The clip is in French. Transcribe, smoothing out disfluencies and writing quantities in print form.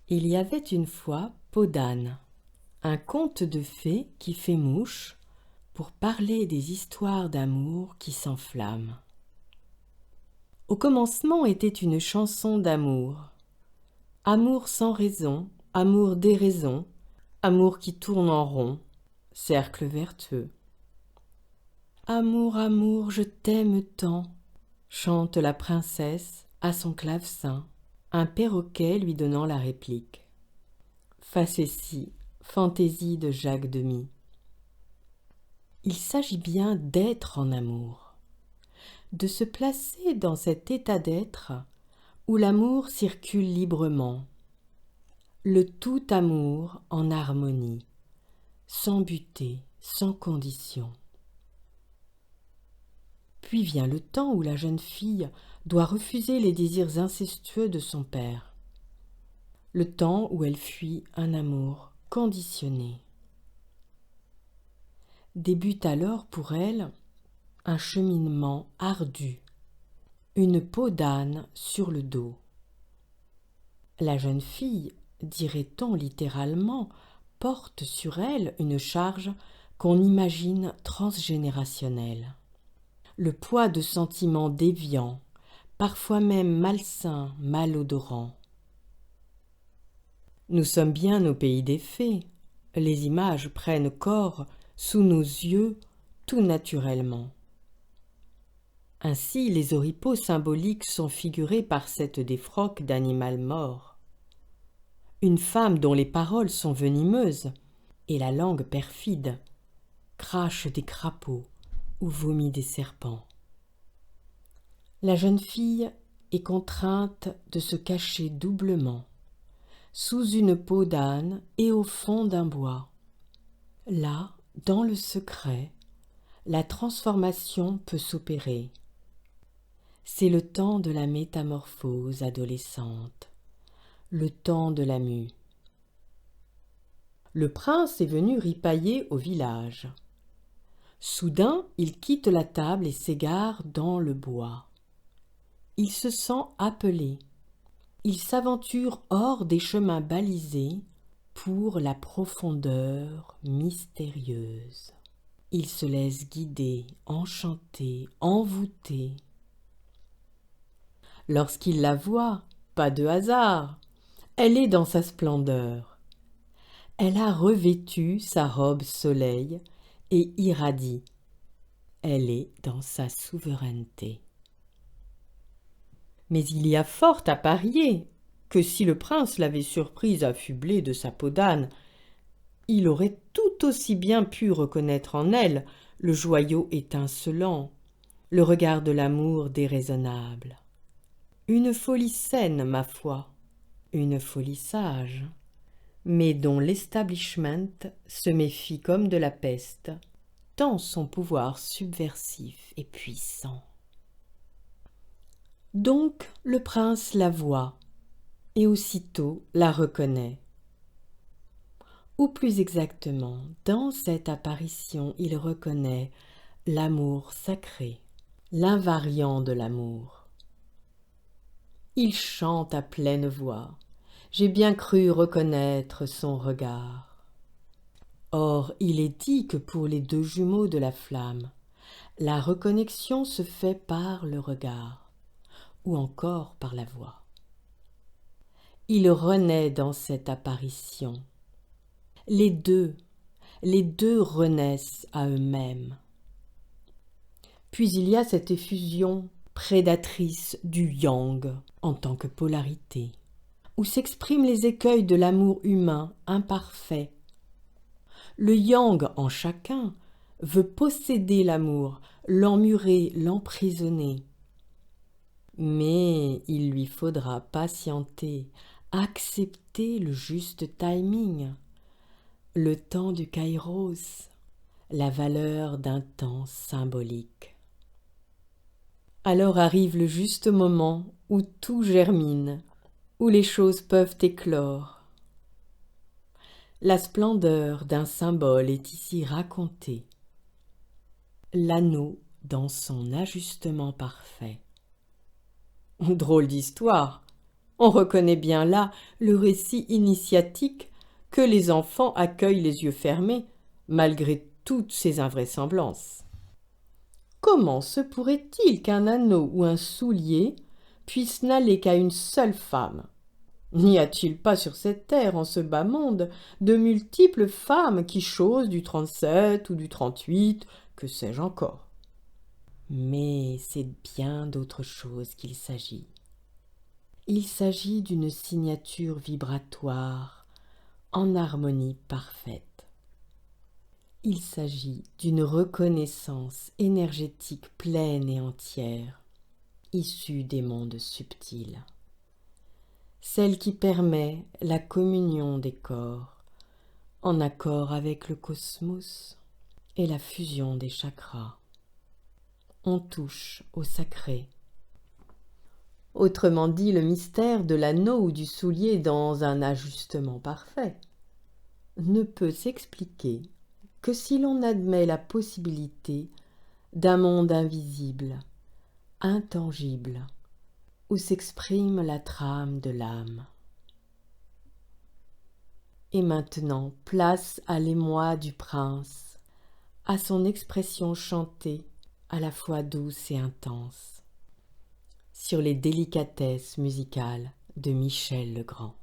Il y avait une fois Peau d'âne, un conte de fées qui fait mouche pour parler des histoires d'amour qui s'enflamment. Au commencement était une chanson d'amour. Amour sans raison, amour déraison, amour qui tourne en rond, cercle vertueux. Amour, amour, je t'aime tant, chante la princesse à son clavecin, un perroquet lui donnant la réplique. Facétie, fantaisie de Jacques Demy. Il s'agit bien d'être en amour, de se placer dans cet état d'être où l'amour circule librement, le tout amour en harmonie, sans butée, sans condition. Puis vient le temps où la jeune fille doit refuser les désirs incestueux de son père, le temps où elle fuit un amour conditionné. Débute alors pour elle un cheminement ardu, une peau d'âne sur le dos. La jeune fille, dirait-on littéralement, porte sur elle une charge qu'on imagine transgénérationnelle. Le poids de sentiments déviants, parfois même malsains, malodorants. Nous sommes bien au pays des fées. Les images prennent corps sous nos yeux tout naturellement. Ainsi, les oripeaux symboliques sont figurés par cette défroque d'animal mort. Une femme dont les paroles sont venimeuses et la langue perfide, crache des crapauds ou vomit des serpents. La jeune fille est contrainte de se cacher doublement, sous une peau d'âne et au fond d'un bois. Là, dans le secret, la transformation peut s'opérer. C'est le temps de la métamorphose adolescente, le temps de la mue. Le prince est venu ripailler au village. Soudain, il quitte la table et s'égare dans le bois. Il se sent appelé. Il s'aventure hors des chemins balisés pour la profondeur mystérieuse. Il se laisse guider, enchanter, envoûter. Lorsqu'il la voit, pas de hasard, elle est dans sa splendeur. Elle a revêtu sa robe soleil et irradie. Elle est dans sa souveraineté. Mais il y a fort à parier que si le prince l'avait surprise affublée de sa peau d'âne, il aurait tout aussi bien pu reconnaître en elle le joyau étincelant, le regard de l'amour déraisonnable. Une folie saine, ma foi, une folie sage, mais dont l'establishment se méfie comme de la peste, tant son pouvoir subversif est puissant. Donc le prince la voit, et aussitôt la reconnaît. Ou plus exactement, dans cette apparition, il reconnaît l'amour sacré, l'invariant de l'amour. Il chante à pleine voix. J'ai bien cru reconnaître son regard. Or, il est dit que pour les deux jumeaux de la flamme, la reconnexion se fait par le regard, ou encore par la voix. Il renaît dans cette apparition. Les deux renaissent à eux-mêmes. Puis il y a cette effusion prédatrice du yang en tant que polarité, où s'expriment les écueils de l'amour humain imparfait. Le yang en chacun veut posséder l'amour, l'emmurer, l'emprisonner. Mais il lui faudra patienter, accepter le juste timing, le temps du kairos, la valeur d'un temps symbolique. Alors arrive le juste moment où tout germine, où les choses peuvent éclore. La splendeur d'un symbole est ici racontée. L'anneau dans son ajustement parfait. Drôle d'histoire, On reconnaît bien là le récit initiatique que les enfants accueillent les yeux fermés, malgré toutes ces invraisemblances. Comment se pourrait-il qu'un anneau ou un soulier puisse n'aller qu'à une seule femme? N'y a-t-il pas sur cette terre, en ce bas monde, de multiples femmes qui chosent du 37 ou du 38, que sais-je encore? Mais c'est bien d'autre chose qu'il s'agit. Il s'agit d'une signature vibratoire en harmonie parfaite. Il s'agit d'une reconnaissance énergétique pleine et entière, issue des mondes subtils. Celle qui permet la communion des corps, en accord avec le cosmos et la fusion des chakras. On touche au sacré. Autrement dit, le mystère de l'anneau ou du soulier dans un ajustement parfait ne peut s'expliquer que si l'on admet la possibilité d'un monde invisible, intangible, où s'exprime la trame de l'âme. Et maintenant, place à l'émoi du prince, à son expression chantée, à la fois douce et intense, sur les délicatesses musicales de Michel Legrand.